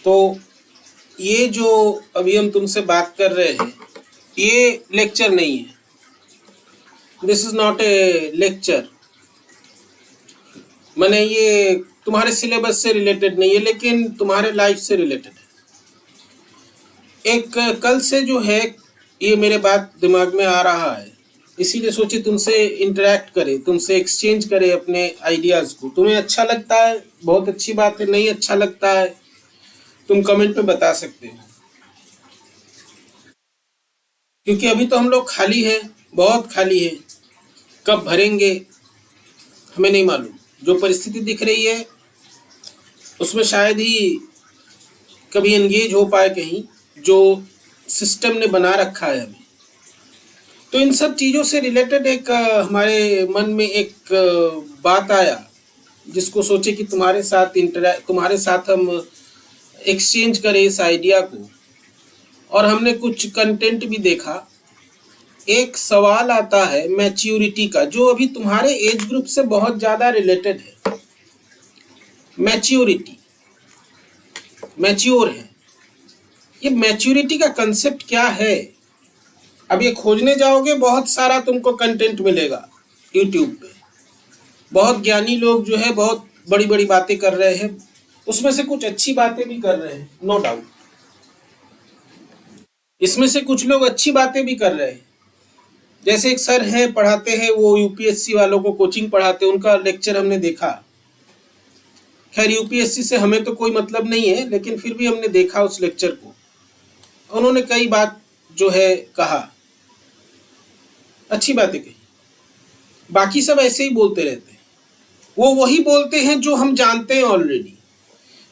तो ये जो अभी हम तुमसे बात कर रहे हैं ये लेक्चर नहीं है, this is not a lecture. मैंने ये तुम्हारे सिलेबस से रिलेटेड नहीं है लेकिन तुम्हारे लाइफ से रिलेटेड है। एक कल से जो है ये मेरे बात दिमाग में आ रहा है, इसीलिए सोचे तुमसे इंटरेक्ट करे, तुमसे एक्सचेंज करे अपने आइडियाज़ को। तुम्हें अच्छा लगता है, बहुत अच्छी बात है, नहीं अच्छा लगता है तुम कमेंट में बता सकते हो। क्योंकि अभी तो हम लोग खाली है, बहुत खाली है, कब भरेंगे हमें नहीं मालूम। जो परिस्थिति दिख रही है उसमें शायद ही कभी एंगेज हो पाए कहीं, जो सिस्टम ने बना रखा है अभी। तो इन सब चीज़ों से रिलेटेड एक हमारे मन में एक बात आया, जिसको सोचे कि तुम्हारे साथ हम एक्सचेंज करें इस आइडिया को। और हमने कुछ कंटेंट भी देखा। एक सवाल आता है मैच्योरिटी का, जो अभी तुम्हारे एज ग्रुप से बहुत ज़्यादा रिलेटेड है। मैच्योरिटी, मैच्योर है, ये मैच्योरिटी का कंसेप्ट क्या है? अब ये खोजने जाओगे बहुत सारा तुमको कंटेंट मिलेगा यूट्यूब पे। बहुत ज्ञानी लोग जो है बहुत बड़ी बड़ी बातें कर रहे हैं, उसमें से कुछ अच्छी बातें भी कर रहे हैं, नो डाउट। इसमें से कुछ लोग अच्छी बातें भी कर रहे हैं। जैसे एक सर हैं, पढ़ाते हैं, वो यूपीएससी वालों को कोचिंग पढ़ाते हैं, उनका लेक्चर हमने देखा। खैर यूपीएससी से हमें तो कोई मतलब नहीं है, लेकिन फिर भी हमने देखा उस लेक्चर को। उन्होंने कई बात जो है कहा, अच्छी बातें कही। बाकी सब ऐसे ही बोलते रहते हैं, वो वही बोलते हैं जो हम जानते हैं ऑलरेडी।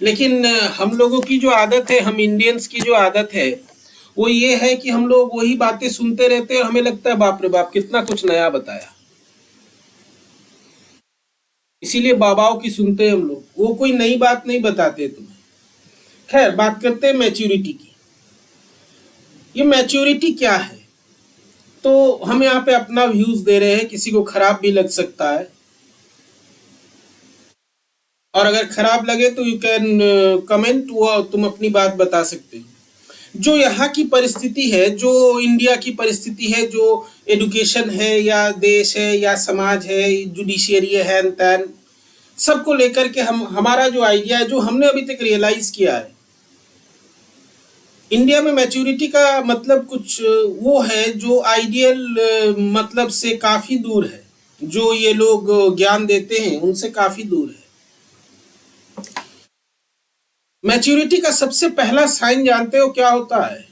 लेकिन हम लोगों की जो आदत है, हम इंडियंस की जो आदत है वो ये है कि हम लोग वही बातें सुनते रहते हैं और हमें लगता है बाप रे बाप कितना कुछ नया बताया। इसीलिए बाबाओं की सुनते हैं हम लोग, वो कोई नई बात नहीं बताते तुम्हें। खैर बात करते हैं मैच्योरिटी की। ये मैच्योरिटी क्या है? तो हम यहाँ पे अपना व्यूज दे रहे हैं, किसी को खराब भी लग सकता है, और अगर खराब लगे तो यू कैन कमेंट, वो तुम अपनी बात बता सकते हो। जो यहाँ की परिस्थिति है, जो इंडिया की परिस्थिति है, जो एडुकेशन है या देश है या समाज है, जुडिशियरी है, हैन तैन, सबको लेकर के हमारा जो आइडिया है, जो हमने अभी तक रियलाइज किया है, इंडिया में मैच्योरिटी का मतलब कुछ वो है जो आइडियल मतलब से काफ़ी दूर है। जो ये लोग ज्ञान देते हैं उनसे काफ़ी दूर है। मैच्योरिटी का सबसे पहला साइन जानते हो क्या होता है?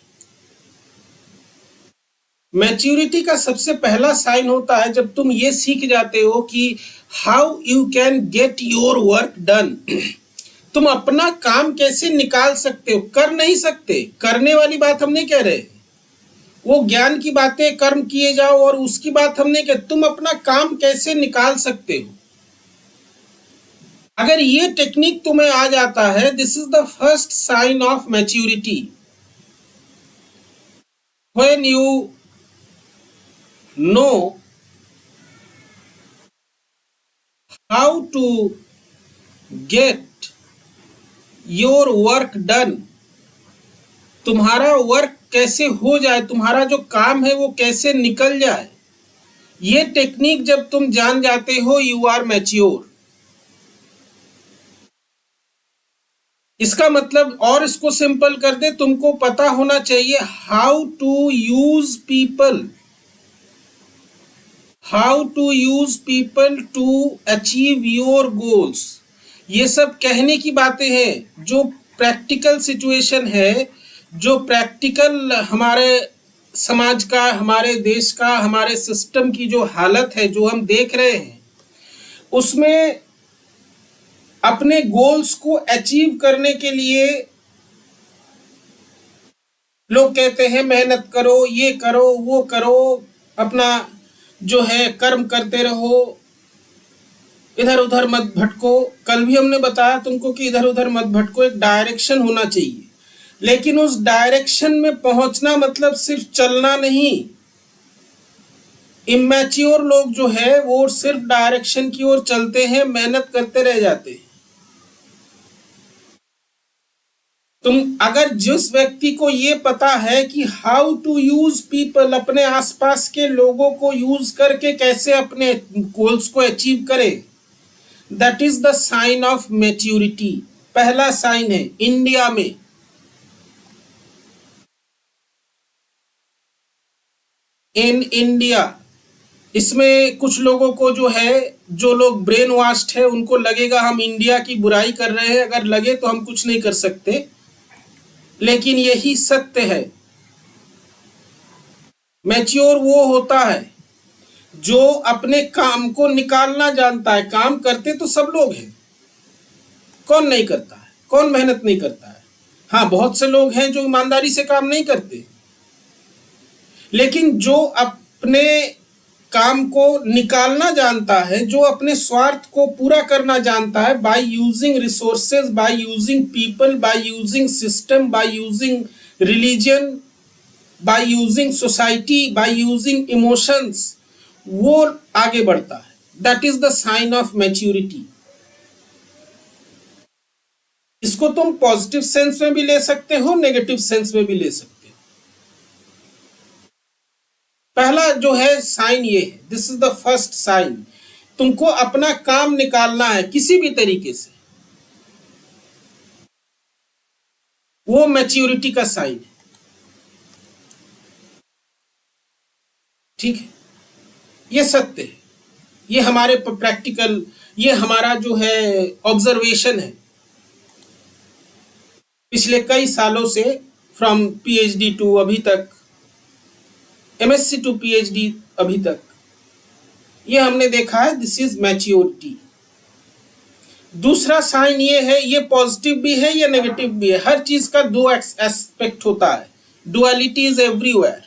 मैच्योरिटी का सबसे पहला साइन होता है जब तुम ये सीख जाते हो कि how you can get your work done. तुम अपना काम कैसे निकाल सकते हो। कर नहीं सकते, करने वाली बात हम नहीं कह रहे, वो ज्ञान की बातें, कर्म किए जाओ और उसकी बात हम नहीं कह, तुम अपना काम कैसे निकाल सकते हो। अगर ये टेक्निक तुम्हें आ जाता है, this is the first sign of maturity. When you know how to get your work done, तुम्हारा वर्क कैसे हो जाए, तुम्हारा जो काम है वो कैसे निकल जाए, ये टेक्निक जब तुम जान जाते हो, यू आर मैच्योर। इसका मतलब, और इसको सिंपल कर दे, तुमको पता होना चाहिए how to use people, how to use people to achieve your goals. ये सब कहने की बातें हैं, जो प्रैक्टिकल सिचुएशन है, जो प्रैक्टिकल हमारे समाज का, हमारे देश का, हमारे सिस्टम की जो हालत है, जो हम देख रहे हैं, उसमें अपने गोल्स को अचीव करने के लिए लोग कहते हैं मेहनत करो, ये करो, वो करो, अपना जो है कर्म करते रहो, इधर उधर मत भटको। कल भी हमने बताया तुमको कि इधर उधर मत भटको, एक डायरेक्शन होना चाहिए। लेकिन उस डायरेक्शन में पहुंचना मतलब सिर्फ चलना नहीं। इमैच्योर लोग जो है वो सिर्फ डायरेक्शन की ओर चलते हैं, मेहनत करते रह जाते हैं। तुम अगर जिस व्यक्ति को ये पता है कि हाउ टू यूज पीपल, अपने आसपास के लोगों को यूज करके कैसे अपने गोल्स को अचीव करे, that is the sign of maturity. पहला साइन है इंडिया में। इन इंडिया, इसमें कुछ लोगों को जो है, जो लोग ब्रेन वॉश्ड है, उनको लगेगा हम इंडिया की बुराई कर रहे हैं। अगर लगे तो हम कुछ नहीं कर सकते, लेकिन यही सत्य है। मैच्योर वो होता है जो अपने काम को निकालना जानता है। काम करते तो सब लोग हैं, कौन नहीं करता है, कौन मेहनत नहीं करता है। हाँ, बहुत से लोग हैं जो ईमानदारी से काम नहीं करते, लेकिन जो अपने काम को निकालना जानता है, जो अपने स्वार्थ को पूरा करना जानता है, by using resources, by using people, by using system, by using religion, by using society, by using emotions, वो आगे बढ़ता है। That is the sign of maturity. इसको तुम पॉजिटिव सेंस में भी ले सकते हो, नेगेटिव सेंस में भी ले सकते हो। पहला जो है साइन ये है, this is the first sign. तुमको अपना काम निकालना है किसी भी तरीके से, वो मैच्योरिटी का साइन है। ठीक है, ये सत्य है, ये हमारे प्रैक्टिकल, ये हमारा जो है ऑब्जर्वेशन है पिछले कई सालों से, फ्रॉम पीएचडी टू अभी तक, एमएससी टू पीएचडी अभी तक, ये हमने देखा है। This is maturity. दूसरा साइन ये है, ये पॉजिटिव भी है, ये नेगेटिव भी है। हर चीज का दो एस्पेक्ट होता है। Duality is everywhere.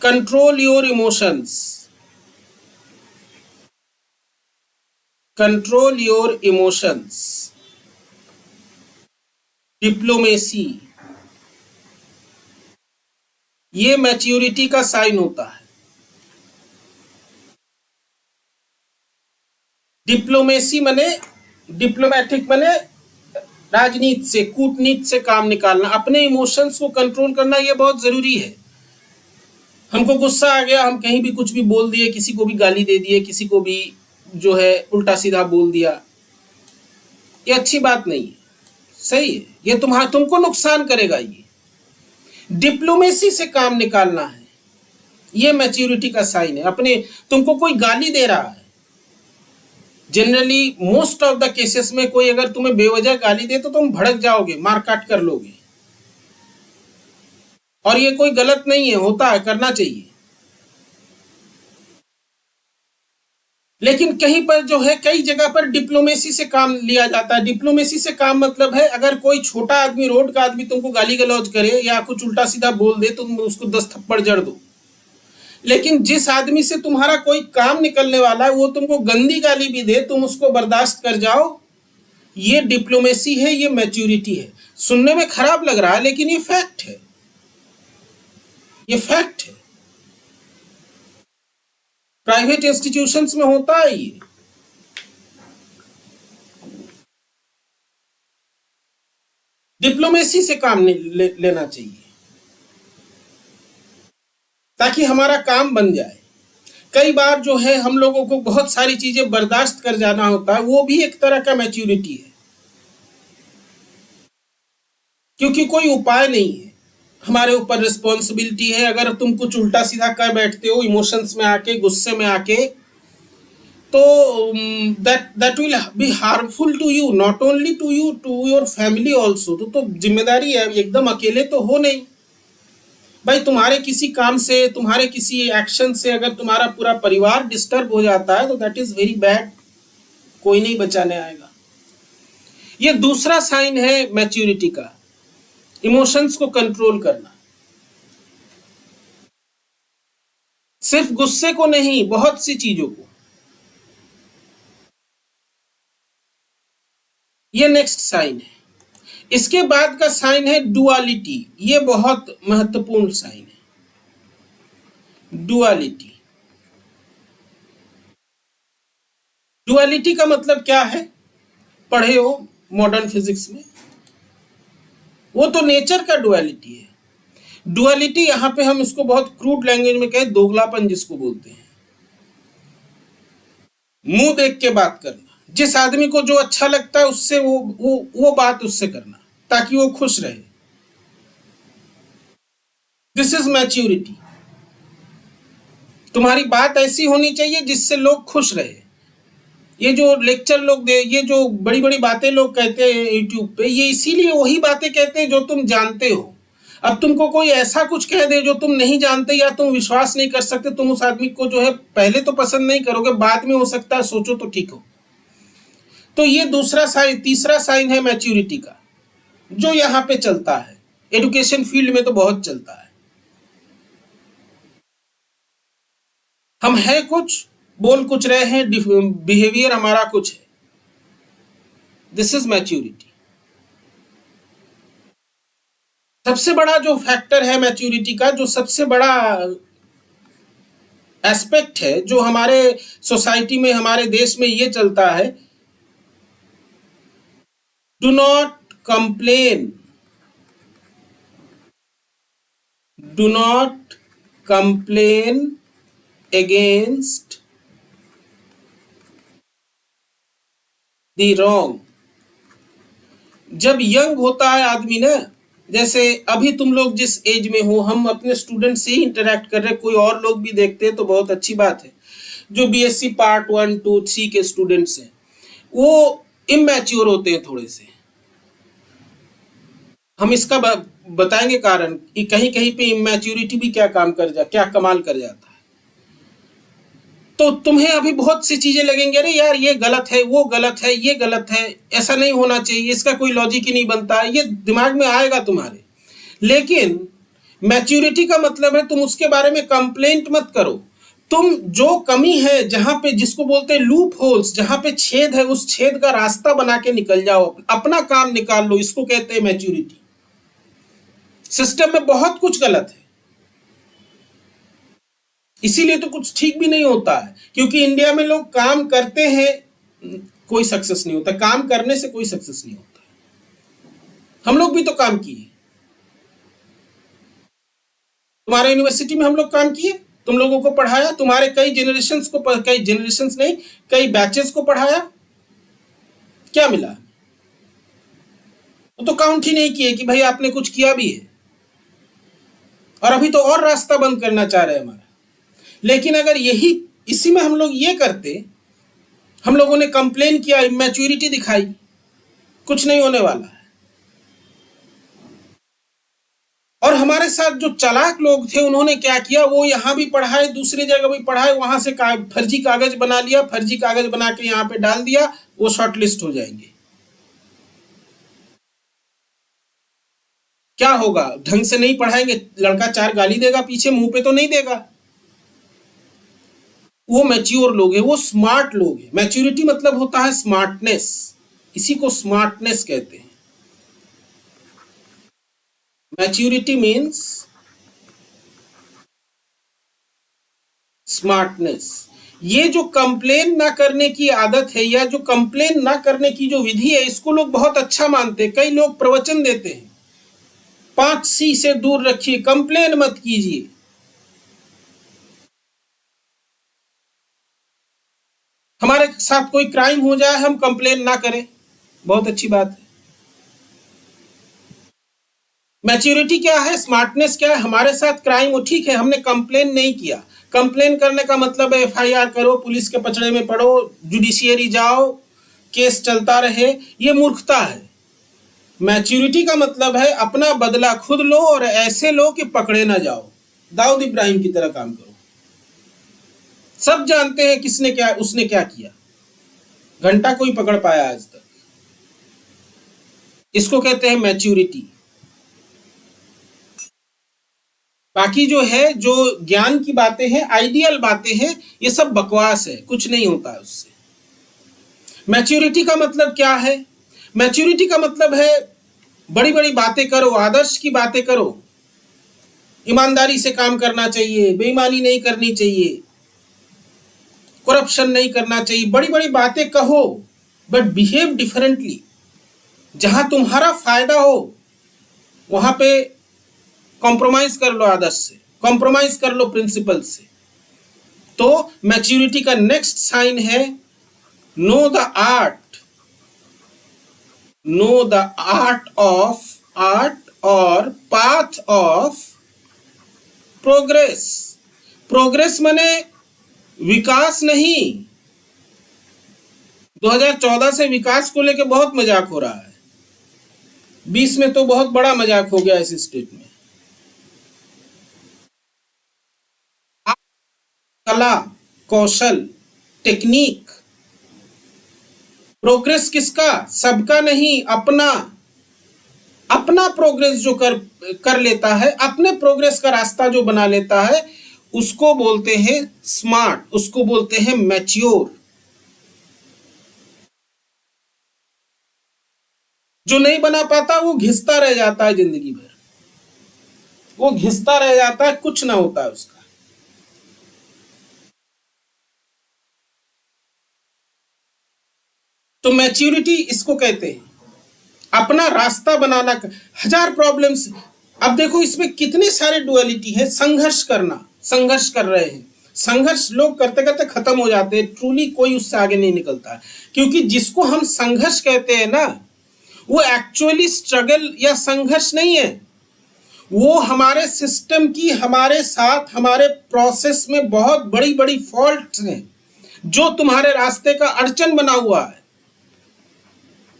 Control your emotions, control your emotions. Diplomacy, ये मैच्योरिटी का साइन होता है। डिप्लोमेसी माने, डिप्लोमेटिक माने राजनीति से, कूटनीति से काम निकालना, अपने इमोशंस को कंट्रोल करना, ये बहुत जरूरी है। हमको गुस्सा आ गया, हम कहीं भी कुछ भी बोल दिए, किसी को भी गाली दे दिए, किसी को भी जो है उल्टा सीधा बोल दिया, ये अच्छी बात नहीं है, सही है, ये तुमको नुकसान करेगा। ये डिप्लोमेसी से काम निकालना है, ये मैच्योरिटी का साइन है। अपने, तुमको कोई गाली दे रहा है, generally most of the cases में कोई अगर तुम्हें बेवजह गाली दे तो तुम भड़क जाओगे, मार काट कर लोगे, और ये कोई गलत नहीं है, होता है, करना चाहिए। लेकिन कहीं पर जो है, कई जगह पर डिप्लोमेसी से काम लिया जाता है। डिप्लोमेसी से काम मतलब है, अगर कोई छोटा आदमी, रोड का आदमी तुमको गाली गलौज करे या कुछ उल्टा सीधा बोल दे, तुम उसको 10 थप्पड़ जड़ दो। लेकिन जिस आदमी से तुम्हारा कोई काम निकलने वाला है, वो तुमको गंदी गाली भी दे, तुम उसको बर्दाश्त कर जाओ, ये डिप्लोमेसी है, ये मैच्योरिटी है। सुनने में खराब लग रहा है, लेकिन ये फैक्ट है, ये फैक्ट है। प्राइवेट इंस्टीट्यूशंस में होता है ये। डिप्लोमेसी से काम लेना चाहिए ताकि हमारा काम बन जाए। कई बार जो है हम लोगों को बहुत सारी चीजें बर्दाश्त कर जाना होता है, वो भी एक तरह का मैच्योरिटी है, क्योंकि कोई उपाय नहीं है, हमारे ऊपर रिस्पॉन्सिबिलिटी है। अगर तुम कुछ उल्टा सीधा कर बैठते हो इमोशंस में आके, गुस्से में आके, तो that will be harmful to you, not only to you, to your family also. तो जिम्मेदारी है, एकदम अकेले तो हो नहीं भाई। तुम्हारे किसी काम से, तुम्हारे किसी एक्शन से अगर तुम्हारा पूरा परिवार डिस्टर्ब हो जाता है तो दैट इज वेरी बैड, कोई नहीं बचाने आएगा। ये दूसरा साइन है मैच्योरिटी का, इमोशंस को कंट्रोल करना। सिर्फ गुस्से को नहीं, बहुत सी चीजों को। ये नेक्स्ट साइन है। इसके बाद का साइन है डुअलिटी। ये बहुत महत्वपूर्ण साइन है, डुअलिटी। डुअलिटी का मतलब क्या है, पढ़े हो मॉडर्न फिजिक्स में, वो तो नेचर का डुअलिटी है। डुअलिटी यहाँ पे हम इसको बहुत क्रूड लैंग्वेज में कहें, दोगलापन जिसको बोलते हैं। मुंह देख के बात करना, जिस आदमी को जो अच्छा लगता है उससे वो बात उससे करना ताकि वो खुश रहे। This is maturity. तुम्हारी बात ऐसी होनी चाहिए जिससे लोग खुश रहे। ये जो लेक्चर लोग दे, ये जो बड़ी बड़ी बातें लोग कहते हैं यूट्यूब पे, ये इसीलिए वही बातें कहते हैं जो तुम जानते हो। अब तुमको कोई ऐसा कुछ कह दे जो तुम नहीं जानते या तुम विश्वास नहीं कर सकते, तुम उस आदमी को जो है पहले तो पसंद नहीं करोगे, बाद में हो सकता है सोचो तो ठीक हो। तो ये दूसरा साइन, तीसरा साइन है मैच्योरिटी का, जो यहाँ पे चलता है। एजुकेशन फील्ड में तो बहुत चलता है। हम है कुछ, बोल कुछ रहे हैं, बिहेवियर हमारा कुछ है। This is maturity. सबसे बड़ा जो फैक्टर है मैच्योरिटी का, जो सबसे बड़ा एस्पेक्ट है जो हमारे सोसाइटी में, हमारे देश में ये चलता है, do not complain, do not complain against the wrong. जब यंग होता है आदमी ना, जैसे अभी तुम लोग जिस एज में हो, हम अपने स्टूडेंट से ही इंटरेक्ट कर रहे हैं, कोई और लोग भी देखते हैं तो बहुत अच्छी बात है। जो बीएससी पार्ट 1, 2, 3 के स्टूडेंट्स हैं वो इमैच्योर होते हैं थोड़े से। हम इसका बताएंगे कारण कि कहीं कहीं पे इमैच्योरिटी भी क्या कमाल कर जाता है। तो तुम्हें अभी बहुत सी चीजें लगेंगे, अरे यार ये गलत है, वो गलत है, ये गलत है, ऐसा नहीं होना चाहिए, इसका कोई लॉजिक ही नहीं बनता, ये दिमाग में आएगा तुम्हारे। लेकिन मैच्योरिटी का मतलब है तुम उसके बारे में कंप्लेंट मत करो। तुम जो कमी है, जहां पे, जिसको बोलते हैं लूप होल्स, जहां पे छेद है, उस छेद का रास्ता बना के निकल जाओ, अपना काम निकाल लो। इसको कहते हैं मैच्योरिटी। सिस्टम में बहुत कुछ गलत है, इसीलिए तो कुछ ठीक भी नहीं होता है, क्योंकि इंडिया में लोग काम करते हैं, कोई सक्सेस नहीं होता। काम करने से कोई सक्सेस नहीं होता। हम लोग भी तो काम किए, तुम्हारे यूनिवर्सिटी में हम लोग काम किए, तुम लोगों को पढ़ाया, तुम्हारे कई जनरेशंस नहीं, कई बैचेस को पढ़ाया, क्या मिला? वो तो काउंट ही नहीं किए कि भाई आपने कुछ किया भी है। और अभी तो और रास्ता बंद करना चाह रहे हैं हमारा। लेकिन अगर इसी में हम लोग ये करते, हम लोगों ने कंप्लेन किया, इमैच्योरिटी दिखाई, कुछ नहीं होने वाला है। और हमारे साथ जो चालाक लोग थे उन्होंने क्या किया, वो यहां भी पढ़ाए, दूसरी जगह भी पढ़ाए, वहां से फर्जी कागज बना लिया, फर्जी कागज बना के यहां पे डाल दिया, वो शॉर्टलिस्ट हो जाएंगे। क्या होगा? ढंग से नहीं पढ़ाएंगे, लड़का 4 गाली देगा पीछे, मुंह पे तो नहीं देगा। वो मैच्योर लोग हैं, वो स्मार्ट लोग हैं। मैच्योरिटी मतलब होता है स्मार्टनेस, इसी को स्मार्टनेस कहते हैं। Maturity means smartness. ये जो कंप्लेन ना करने की आदत है, या जो कंप्लेन ना करने की जो विधि है, इसको लोग बहुत अच्छा मानते हैं। कई लोग प्रवचन देते हैं, 5C से दूर रखिए, कंप्लेन मत कीजिए। हमारे साथ कोई क्राइम हो जाए, हम कंप्लेन ना करें, बहुत अच्छी बात है। मैच्योरिटी क्या है, स्मार्टनेस क्या है? हमारे साथ क्राइम हो, ठीक है, हमने कंप्लेन नहीं किया। कंप्लेन करने का मतलब है FIR करो, पुलिस के पचड़े में पड़ो, जुडिशियरी जाओ, केस चलता रहे, ये मूर्खता है। मैच्योरिटी का मतलब है अपना बदला खुद लो, और ऐसे लो कि पकड़े ना जाओ, दाऊद इब्राहिम की तरह काम करो। सब जानते हैं किसने क्या, उसने क्या किया, घंटा कोई पकड़ पाया आज तक। इसको कहते हैं मैच्योरिटी। बाकी जो है, जो ज्ञान की बातें हैं, आइडियल बातें हैं, ये सब बकवास है, कुछ नहीं होता है उससे। मैच्योरिटी का मतलब क्या है? मैच्योरिटी का मतलब है बड़ी बड़ी बातें करो, आदर्श की बातें करो, ईमानदारी से काम करना चाहिए, बेईमानी नहीं करनी चाहिए, करप्शन नहीं करना चाहिए, बड़ी बड़ी बातें कहो, बट बिहेव डिफरेंटली। जहां तुम्हारा फायदा हो वहां पे कॉम्प्रोमाइज कर लो आदर्श से, कॉम्प्रोमाइज कर लो प्रिंसिपल से। तो मैच्योरिटी का नेक्स्ट साइन है know the art, know the art और पाथ ऑफ प्रोग्रेस। प्रोग्रेस माने विकास नहीं। 2014 से विकास को लेके बहुत मजाक हो रहा है, 20 में तो बहुत बड़ा मजाक हो गया इस स्टेट में। कला, कौशल, टेक्निक। प्रोग्रेस किसका? सबका नहीं, अपना। अपना प्रोग्रेस जो कर लेता है, अपने प्रोग्रेस का रास्ता जो बना लेता है, उसको बोलते हैं स्मार्ट, उसको बोलते हैं मैच्योर। जो नहीं बना पाता वो घिसता रह जाता है जिंदगी भर, वो घिसता रह जाता है, कुछ ना होता है उसका। तो मैच्योरिटी इसको कहते हैं, अपना रास्ता बनाना। हजार प्रॉब्लम्स, अब देखो इसमें कितने सारे डुअलिटी है। संघर्ष करना, संघर्ष कर रहे हैं, संघर्ष लोग करते करते खत्म हो जाते हैं, ट्रूली कोई उससे आगे नहीं निकलता। क्योंकि जिसको हम संघर्ष कहते हैं ना, वो एक्चुअली स्ट्रगल या संघर्ष नहीं है, वो हमारे सिस्टम की, हमारे साथ, हमारे प्रोसेस में बहुत बड़ी बड़ी फॉल्ट्स हैं जो तुम्हारे रास्ते का अड़चन बना हुआ है।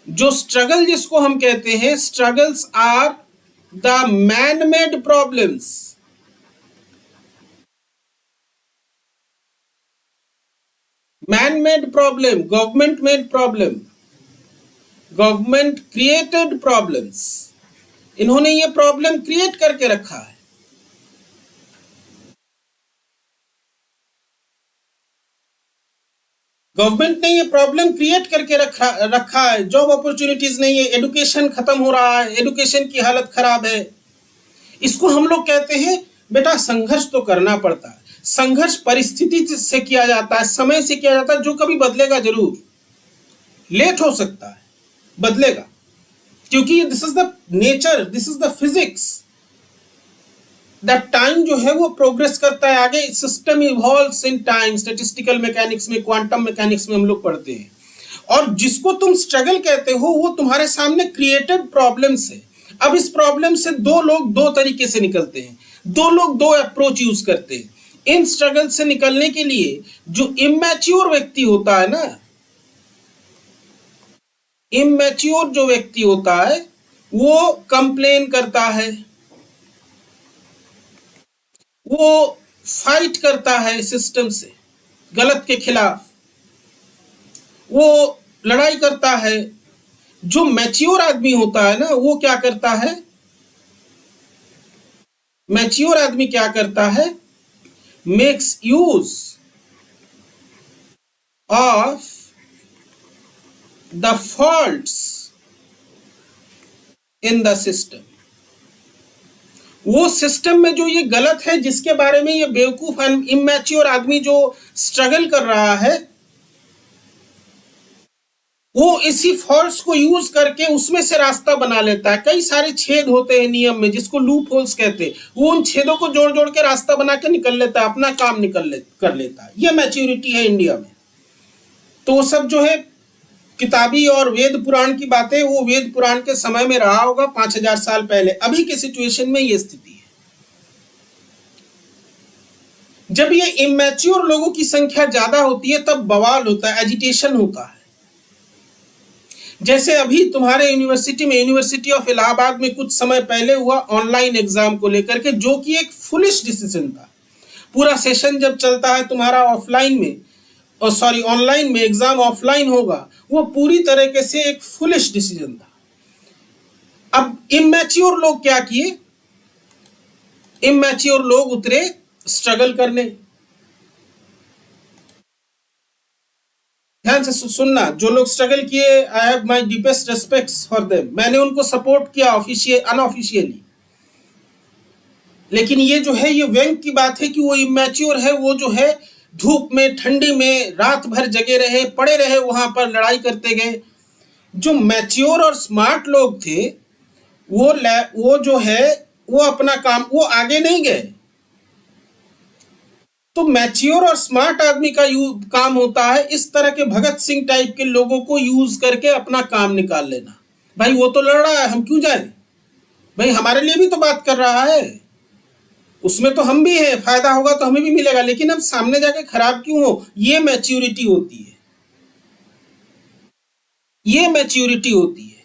जो स्ट्रगल जिसको हम कहते हैं, struggles are the man made problems. Man made problem, government made problem, government created problems. इन्होंने ये प्रॉब्लम क्रिएट करके रखा है। गवर्नमेंट ने ये प्रॉब्लम क्रिएट करके रखा है। जॉब अपॉर्चुनिटीज नहीं है, एडुकेशन खत्म हो रहा है, एडुकेशन की हालत खराब है। इसको हम लोग कहते हैं बेटा संघर्ष तो करना पड़ता है। संघर्ष परिस्थिति से किया जाता है, समय से किया जाता है, जो कभी बदलेगा जरूर। लेट हो सकता है, बदलेगा, क्योंकि this is the nature, this is the physics. That time जो है वो प्रोग्रेस करता है आगे। System evolves in time. Statistical mechanics में, क्वांटम मैकेनिक्स में हम लोग पढ़ते हैं। और जिसको तुम स्ट्रगल कहते हो, वो तुम्हारे सामने क्रिएटेड प्रॉब्लम्स है। अब इस प्रॉब्लम से दो लोग दो तरीके से निकलते हैं, दो लोग दो अप्रोच यूज करते हैं। इन स्ट्रगल से निकलने के लिए जो इमैच्योर व्यक्ति होता है ना, इमैच्योर जो व्यक्ति होता है, वो कंप्लेन करता है, वो फाइट करता है सिस्टम से, गलत के खिलाफ वो लड़ाई करता है। जो मैच्योर आदमी होता है ना, वो क्या करता है? मैच्योर आदमी क्या करता है? Makes use of the faults in the system. वो सिस्टम में जो ये गलत है, जिसके बारे में ये बेवकूफ इमैच्योर आदमी जो स्ट्रगल कर रहा है, वो इसी फॉल्ट्स को यूज करके उसमें से रास्ता बना लेता है। कई सारे छेद होते हैं नियम में, जिसको लूप होल्स कहते हैं। वो उन छेदों को जोड़ जोड़ के रास्ता बना के निकल लेता है, अपना काम कर लेता है। ये मैच्योरिटी है इंडिया में। तो वो सब जो है किताबी और वेद पुराण की बातें, वो वेद पुराण के समय में रहा होगा 5000 साल पहले। अभी के सिचुएशन में ये स्थिति है। जब ये इमैच्योर लोगों की संख्या ज्यादा होती है, तब बवाल होता है, एजिटेशन होता है। जैसे अभी तुम्हारे यूनिवर्सिटी में, यूनिवर्सिटी ऑफ इलाहाबाद में कुछ समय पहले हुआ ऑनलाइन एग्जाम को लेकर के, जो कि एक फुलिश डिसीजन था। पूरा सेशन जब चलता है तुम्हारा ऑफलाइन में, और सॉरी ऑनलाइन में, एग्जाम ऑफलाइन होगा, वो पूरी तरीके से एक फुलिश डिसीजन था। अब इमैच्योर लोग क्या किए? इमैच्योर लोग उतरे स्ट्रगल करने। ध्यान से सुनना, जो लोग स्ट्रगल किए, I have my deepest respects for them. मैंने उनको सपोर्ट किया अनऑफिशियली। लेकिन ये जो है, ये व्यंग की बात है कि वो इमैच्योर है। वो जो है धूप में, ठंडी में रात भर जगे रहे, पड़े रहे, वहां पर लड़ाई करते गए। जो मैच्योर और स्मार्ट लोग थे, वो जो है वो अपना काम, वो आगे नहीं गए। तो मैच्योर और स्मार्ट आदमी का काम होता है इस तरह के भगत सिंह टाइप के लोगों को यूज करके अपना काम निकाल लेना। भाई वो तो लड़ रहा है, हम क्यों जाए? भाई हमारे लिए भी तो बात कर रहा है, उसमें तो हम भी हैं, फायदा होगा तो हमें भी मिलेगा, लेकिन हम सामने जाके खराब क्यों हो? ये मैच्योरिटी होती है, ये मैच्योरिटी होती है,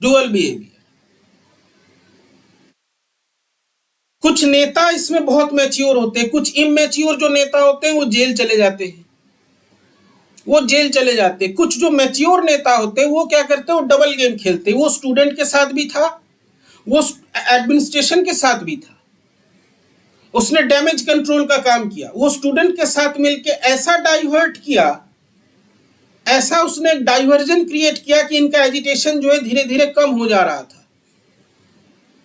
डुअल बिहेवियर। कुछ नेता इसमें बहुत मैच्योर होते हैं, कुछ इमैच्योर जो नेता होते हैं वो जेल चले जाते हैं, वो जेल चले जाते हैं। कुछ जो मैच्योर नेता होते हैं वो क्या करते हैं, वो डबल गेम खेलते हैं। वो स्टूडेंट के साथ भी था, वो एडमिनिस्ट्रेशन के साथ भी था, उसने डैमेज कंट्रोल का काम किया। वो स्टूडेंट के साथ मिलकर ऐसा डाइवर्ट किया, ऐसा उसने एक डाइवर्जन क्रिएट किया कि इनका एजिटेशन जो है धीरे धीरे कम हो जा रहा था।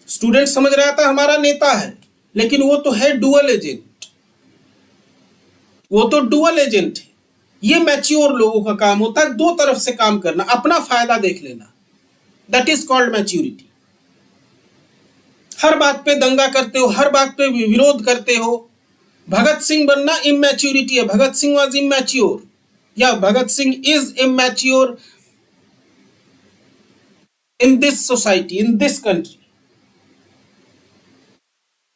स्टूडेंट समझ रहा था हमारा नेता है, लेकिन वो तो है डुअल एजेंट, वो तो डुअल एजेंट है। ये मैच्योर लोगों का काम होता है, दो तरफ से काम करना, अपना फायदा देख लेना, दैट इज कॉल्ड मैच्योरिटी। हर बात पे दंगा करते हो, हर बात पे विरोध करते हो। भगत सिंह बनना इमैच्योरिटी है। भगत सिंह वाज इमैच्योर, या Bhagat Singh is immature in this society, in this country.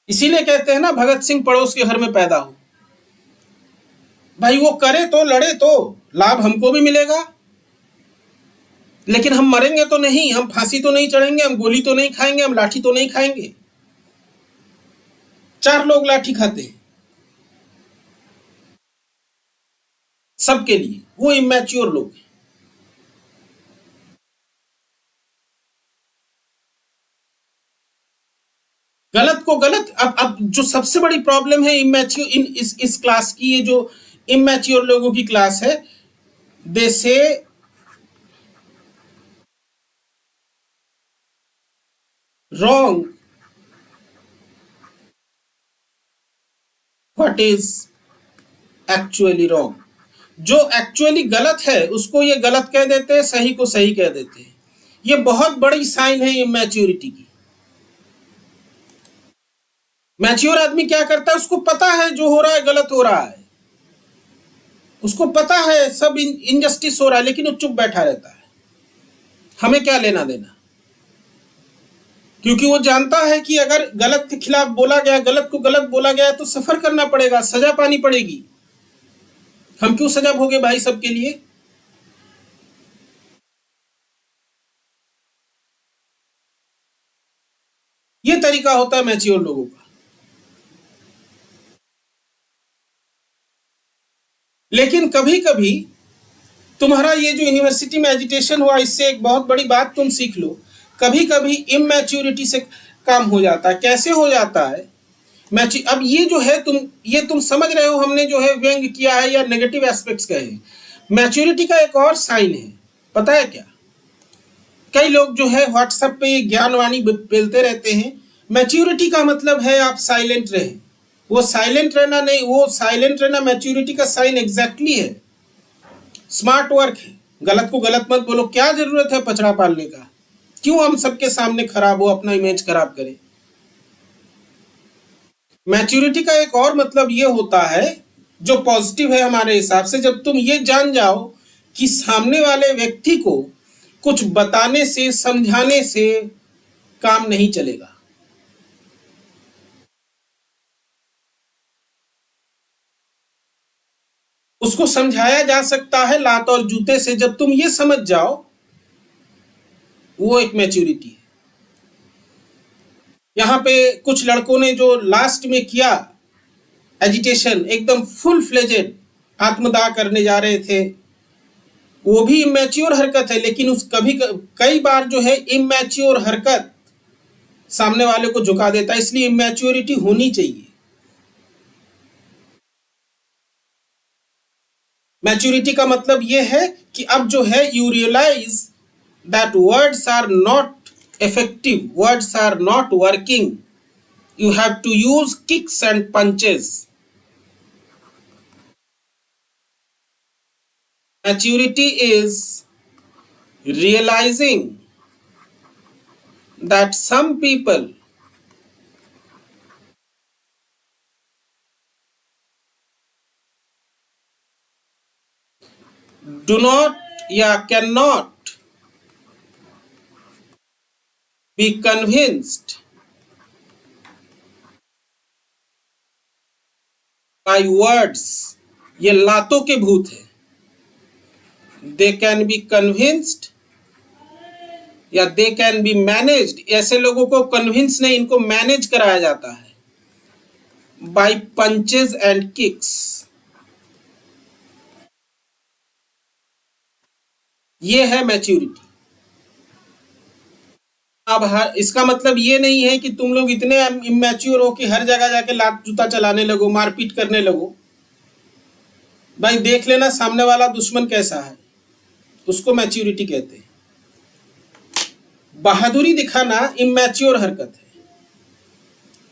इसीलिए कहते हैं ना, भगत सिंह पड़ोस के घर में पैदा हो। भाई वो करे तो, लड़े तो लाभ हमको भी मिलेगा, लेकिन हम मरेंगे तो नहीं, हम फांसी तो नहीं चढ़ेंगे, हम गोली तो नहीं खाएंगे, हम लाठी तो नहीं खाएंगे। 4 लोग लाठी खाते हैं सबके लिए, वो इमैच्योर लोग हैं। गलत को गलत। अब जो सबसे बड़ी प्रॉब्लम है इमैच्योर इस क्लास की, ये जो इमैच्योर लोगों की क्लास है, दे से wrong what is actually wrong। जो एक्चुअली गलत है उसको ये गलत कह देते हैं, सही को सही कह देते हैं। ये बहुत बड़ी साइन है इमैच्योरिटी की। मैच्योर आदमी क्या करता है, उसको पता है जो हो रहा है गलत हो रहा है, उसको पता है सब इनजस्टिस हो रहा है, लेकिन वो चुप बैठा रहता है, हमें क्या लेना देना। क्योंकि वो जानता है कि अगर गलत के खिलाफ बोला गया, गलत को गलत बोला गया, तो सफर करना पड़ेगा, सजा पानी पड़ेगी। हम क्यों सजा भोगे भाई सबके लिए? ये तरीका होता है मैच्योर लोगों का। लेकिन कभी कभी तुम्हारा ये जो यूनिवर्सिटी में एजुटेशन हुआ, इससे एक बहुत बड़ी बात तुम सीख लो, कभी कभी इमैच्योरिटी से काम हो जाता है। कैसे हो जाता है? अब ये जो है, तुम समझ रहे हो, हमने जो है व्यंग किया है या नेगेटिव एस्पेक्ट्स कहे। मैच्योरिटी का एक और साइन है, पता है क्या? कई लोग जो है व्हाट्सएप पे ज्ञानवाणी बेलते रहते हैं। मैच्योरिटी का मतलब है आप साइलेंट रहे। वो साइलेंट रहना नहीं, वो साइलेंट रहना मैच्योरिटी का साइन एग्जैक्टली है। स्मार्ट वर्क है, गलत को गलत मत बोलो। क्या जरूरत है पचड़ा पालने का? क्यों हम सबके सामने खराब हो, अपना इमेज खराब करें? मैच्योरिटी का एक और मतलब ये होता है, जो पॉजिटिव है हमारे हिसाब से, जब तुम ये जान जाओ कि सामने वाले व्यक्ति को कुछ बताने से, समझाने से काम नहीं चलेगा। उसको समझाया जा सकता है लात और जूते से। जब तुम ये समझ जाओ, वो एक मैच्योरिटी है। यहां पे कुछ लड़कों ने जो लास्ट में किया एजिटेशन, एकदम फुल फ्लेजेड आत्मदाह करने जा रहे थे, वो भी इमैच्योर हरकत है। लेकिन उस कई बार जो है इमैच्योर हरकत सामने वाले को झुका देता है, इसलिए इमैच्योरिटी होनी चाहिए। मैच्योरिटी का मतलब यह है कि अब जो है you realize that words are not effective, words are not working, you have to use kicks and punches। Maturity is realizing that some people do not या cannot be convinced by words, ये लातों के भूत है। They can be convinced या they can be managed, ऐसे लोगों को convince नहीं, इनको मैनेज कराया जाता है बाय पंचेस एंड किक्स। ये है मैच्योरिटी। अब इसका मतलब ये नहीं है कि तुम लोग इतने इमैच्योर हो कि हर जगह जाके लात जूता चलाने लगो, मारपीट करने लगो। भाई देख लेना सामने वाला दुश्मन कैसा है, उसको मैच्योरिटी कहते हैं। बहादुरी दिखाना इमैच्योर हरकत है।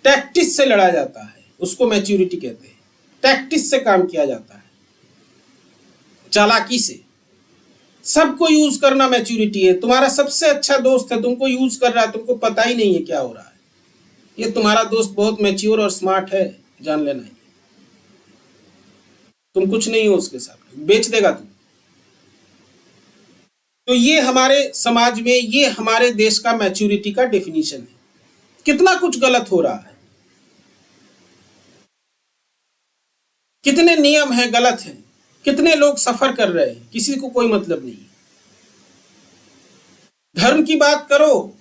टैक्टिस से लड़ा जाता है, उसको मैच्योरिटी कहते हैं। टैक्टिस से काम किया जाता है, चालाकी से। सबको यूज करना मैच्योरिटी है। तुम्हारा सबसे अच्छा दोस्त है, तुमको यूज कर रहा है, तुमको पता ही नहीं है क्या हो रहा है। ये तुम्हारा दोस्त बहुत मैच्योर और स्मार्ट है, जान लेना है। तुम कुछ नहीं हो उसके साथ, बेच देगा तुम। तो ये हमारे समाज में, ये हमारे देश का मैच्योरिटी का डेफिनेशन है। कितना कुछ गलत हो रहा है, कितने नियम हैं गलत हैं, कितने लोग सफर कर रहे हैं, किसी को कोई मतलब नहीं। धर्म की बात करो,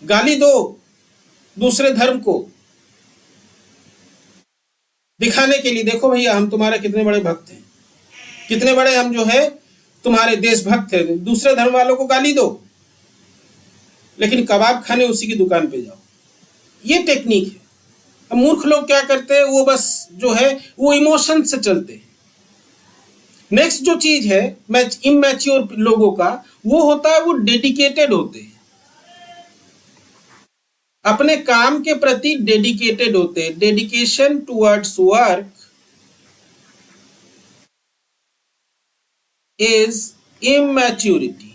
गाली दो दूसरे धर्म को दिखाने के लिए, देखो भैया हम तुम्हारे कितने बड़े भक्त हैं, कितने बड़े हम जो है तुम्हारे देशभक्त है। दूसरे धर्म वालों को गाली दो, लेकिन कबाब खाने उसी की दुकान पे जाओ। ये टेक्निक है। अब मूर्ख लोग क्या करते हैं, वो बस जो है वो इमोशन से चलते हैं। नेक्स्ट जो चीज है इमैच्योर लोगों का, वो होता है वो डेडिकेटेड होते हैं, अपने काम के प्रति डेडिकेटेड होते हैं। Dedication towards work is immaturity.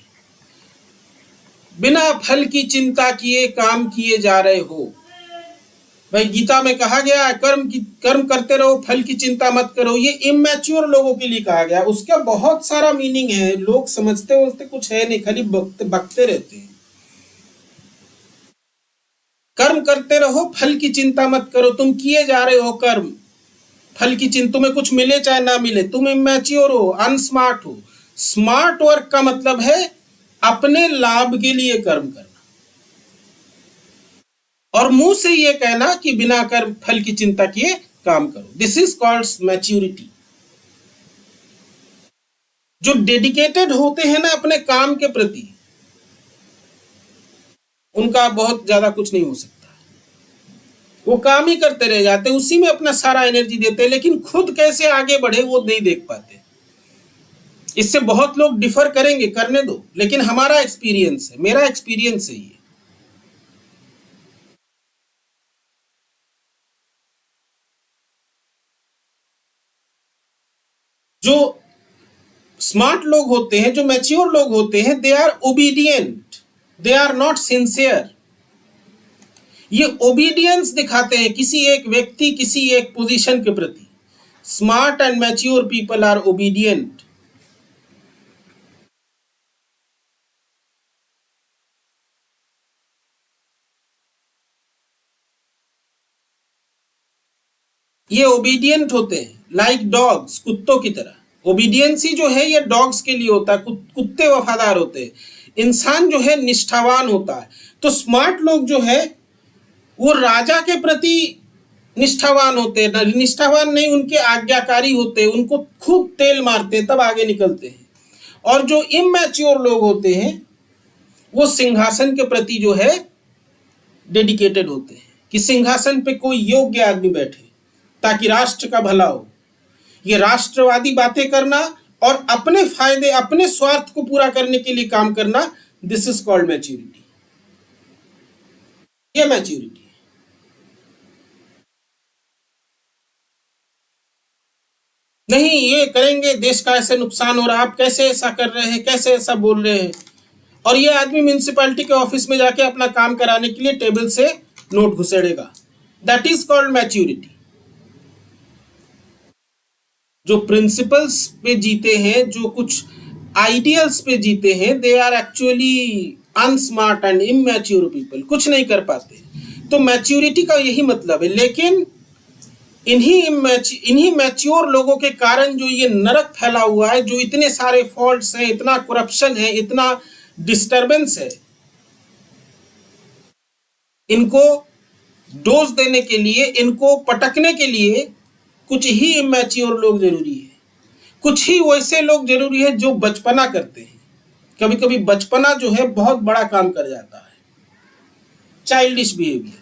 बिना फल की चिंता किए काम किए जा रहे हो। भाई गीता में कहा गया है कर्म करते रहो, फल की चिंता मत करो। ये इमैच्योर लोगों के लिए कहा गया। उसका बहुत सारा मीनिंग है, लोग समझते कुछ है नहीं, खाली बकते रहते हैं। कर्म करते रहो, फल की चिंता मत करो। तुम किए जा रहे हो कर्म, फल की चिंता, तुम्हें कुछ मिले चाहे ना मिले, तुम इमैच्योर हो, अनस्मार्ट हो। स्मार्ट वर्क का मतलब है अपने लाभ के लिए कर्म करना, और मुंह से ये कहना कि बिना कर्म फल की चिंता किए काम करो। This is called maturity. जो डेडिकेटेड होते हैं ना अपने काम के प्रति, उनका बहुत ज्यादा कुछ नहीं हो सकता। वो काम ही करते रह जाते, उसी में अपना सारा एनर्जी देते, लेकिन खुद कैसे आगे बढ़े वो नहीं देख पाते। इससे बहुत लोग डिफर करेंगे, करने दो, लेकिन हमारा एक्सपीरियंस है, मेरा एक्सपीरियंस है ये। जो स्मार्ट लोग होते हैं, जो मैच्योर लोग होते हैं, they are obedient, they are not sincere. ये ओबीडियंस दिखाते हैं किसी एक व्यक्ति, किसी एक पोजीशन के प्रति। Smart and mature people are obedient. ये ओबीडियंट होते हैं लाइक डॉग्स, कुत्तों की तरह। ओबीडियंसी जो है ये डॉग्स के लिए होता है, कुत्ते वफादार होते हैं। इंसान जो है निष्ठावान होता है। तो स्मार्ट लोग जो है वो राजा के प्रति निष्ठावान होते हैं। निष्ठावान नहीं, उनके आज्ञाकारी होते हैं, उनको खूब तेल मारते हैं तब आगे निकलते हैं। और जो इमैच्योर लोग होते हैं वो सिंहासन के प्रति जो है डेडिकेटेड होते हैं कि सिंहासन पे कोई योग्य आदमी बैठे ताकि राष्ट्र का भला हो। ये राष्ट्रवादी बातें करना और अपने फायदे, अपने स्वार्थ को पूरा करने के लिए काम करना, दिस इज कॉल्ड मैच्योरिटी। ये मैच्योरिटी। नहीं ये करेंगे, देश का ऐसे नुकसान हो रहा है, आप कैसे ऐसा कर रहे हैं, कैसे ऐसा बोल रहे हैं। और ये आदमी म्यूनिसिपैलिटी के ऑफिस में जाके अपना काम कराने के लिए टेबल से नोट घुसेड़ेगा। That is called maturity. जो प्रिंसिपल्स पे जीते हैं, जो कुछ आइडियल्स पे जीते हैं, they are actually unsmart and immature people, कुछ नहीं कर पाते। तो मैच्योरिटी का यही मतलब है। लेकिन इन्हीं मैच्योर लोगों के कारण जो ये नरक फैला हुआ है, जो इतने सारे फॉल्ट्स हैं, इतना करप्शन है, इतना डिस्टरबेंस है, इनको डोज देने के लिए, इनको पटकने के लिए कुछ ही इमैच्योर लोग जरूरी है, कुछ ही वैसे लोग जरूरी है जो बचपना करते हैं। कभी कभी बचपना जो है बहुत बड़ा काम कर जाता है, चाइल्डिश बिहेवियर।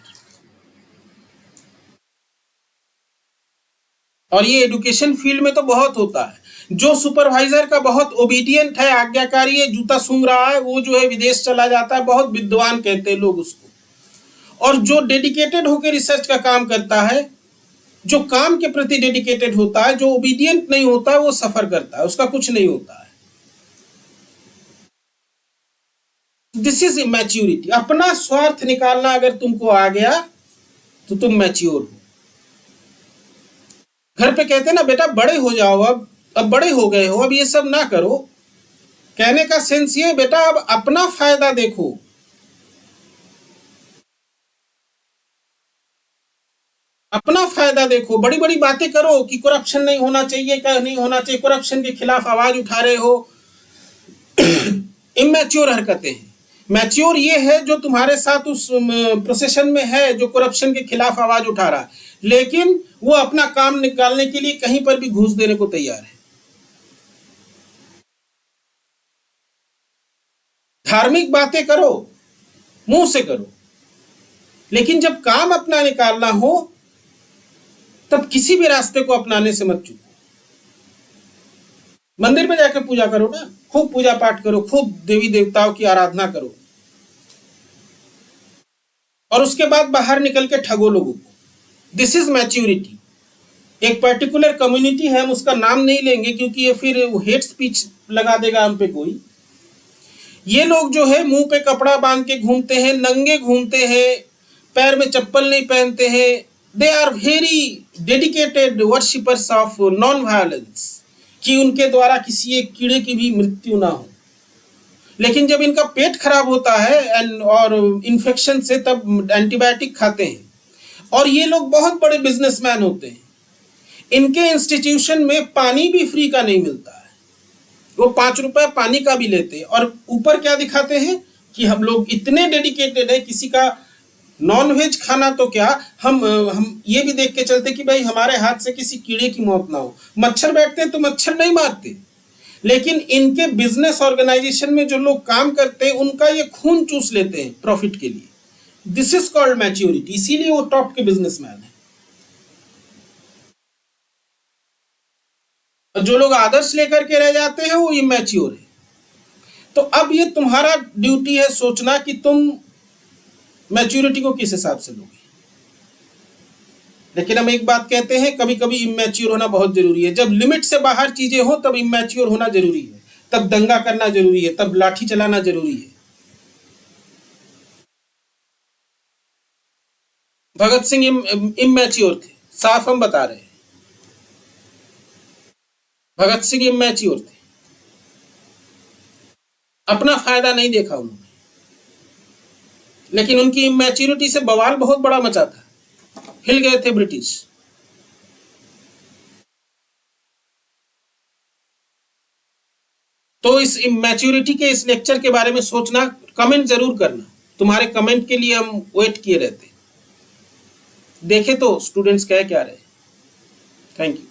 और ये एजुकेशन फील्ड में तो बहुत होता है। जो सुपरवाइजर का बहुत ओबीडियंट है, आज्ञाकारी है, जूता सूंघ रहा है, वो जो है विदेश चला जाता है, बहुत विद्वान कहते हैं लोग उसको। और जो डेडिकेटेड होकर रिसर्च का काम करता है, जो काम के प्रति डेडिकेटेड होता है, जो ओबीडियंट नहीं होता है, वो सफर करता है, उसका कुछ नहीं होता है। This is maturity. अपना स्वार्थ निकालना अगर तुमको आ गया तो तुम मैच्योर हो। घर पे कहते हैं ना, बेटा बड़े हो जाओ, अब बड़े हो गए हो, अब ये सब ना करो। कहने का सेंस ये, बेटा अब अपना फायदा देखो। अपना फायदा देखो। बड़ी बड़ी बातें करो कि करप्शन नहीं होना चाहिए, क्या नहीं होना चाहिए, करप्शन के खिलाफ आवाज उठा रहे हो। इमैच्योर हरकतें हैं। मैच्योर ये है जो तुम्हारे साथ उस प्रोसेशन में है, जो करप्शन के खिलाफ आवाज उठा रहा है, लेकिन वो अपना काम निकालने के लिए कहीं पर भी घूस देने को तैयार है। धार्मिक बातें करो, मुंह से करो, लेकिन जब काम अपना निकालना हो तब किसी भी रास्ते को अपनाने से मत चूको। मंदिर में जाकर पूजा करो ना, खूब पूजा पाठ करो, खूब देवी देवताओं की आराधना करो, और उसके बाद बाहर निकल के ठगो लोगों को। This is maturity. एक पर्टिकुलर कम्युनिटी है, हम उसका नाम नहीं लेंगे क्योंकि ये फिर हेट स्पीच लगा देगा हम पे कोई। ये लोग जो है मुंह पे कपड़ा बांध के घूमते हैं, नंगे घूमते हैं, पैर में चप्पल नहीं पहनते हैं। They are very dedicated worshippers of non violence, कि उनके द्वारा किसी एक कीड़े की भी मृत्यु ना हो। लेकिन जब इनका पेट खराब होता है और इन्फेक्शन से, तब एंटीबायोटिक खाते हैं। और ये लोग बहुत बड़े बिजनेसमैन होते हैं। इनके इंस्टीट्यूशन में पानी भी फ्री का नहीं मिलता है, वो 5 रुपए पानी का भी लेते हैं। और ऊपर क्या दिखाते हैं कि हम लोग इतने डेडिकेटेड है, किसी का नॉन वेज खाना तो क्या, हम ये भी देख के चलते कि भाई हमारे हाथ से किसी कीड़े की मौत ना हो। मच्छर बैठते हैं तो मच्छर नहीं मारते, लेकिन इनके बिजनेस ऑर्गेनाइजेशन में जो लोग काम करते हैं उनका ये खून चूस लेते हैं प्रॉफिट के लिए। This is called maturity. इसीलिए वो टॉप के बिजनेसमैन है। और जो लोग आदर्श लेकर के रह जाते हैं वो इमैच्योर है। तो अब ये तुम्हारा ड्यूटी है सोचना कि तुम मैच्योरिटी को किस हिसाब से लोगे। लेकिन हम एक बात कहते हैं, कभी कभी इमैच्योर होना बहुत जरूरी है। जब लिमिट से बाहर चीजें हो तब इमैच्योर होना जरूरी है, तब दंगा करना जरूरी है, तब लाठी चलाना जरूरी है। भगत सिंह इमैच्योर थे, साफ हम बता रहे हैं। भगत सिंह इमैच्योर थे, अपना फायदा नहीं देखा उन्होंने, लेकिन उनकी इमैच्योरिटी से बवाल बहुत बड़ा मचा था, हिल गए थे ब्रिटिश। तो इस इमैच्योरिटी के इस लेक्चर के बारे में सोचना, कमेंट जरूर करना। तुम्हारे कमेंट के लिए हम वेट किए रहते, देखे तो स्टूडेंट्स कह क्या रहे। Thank you.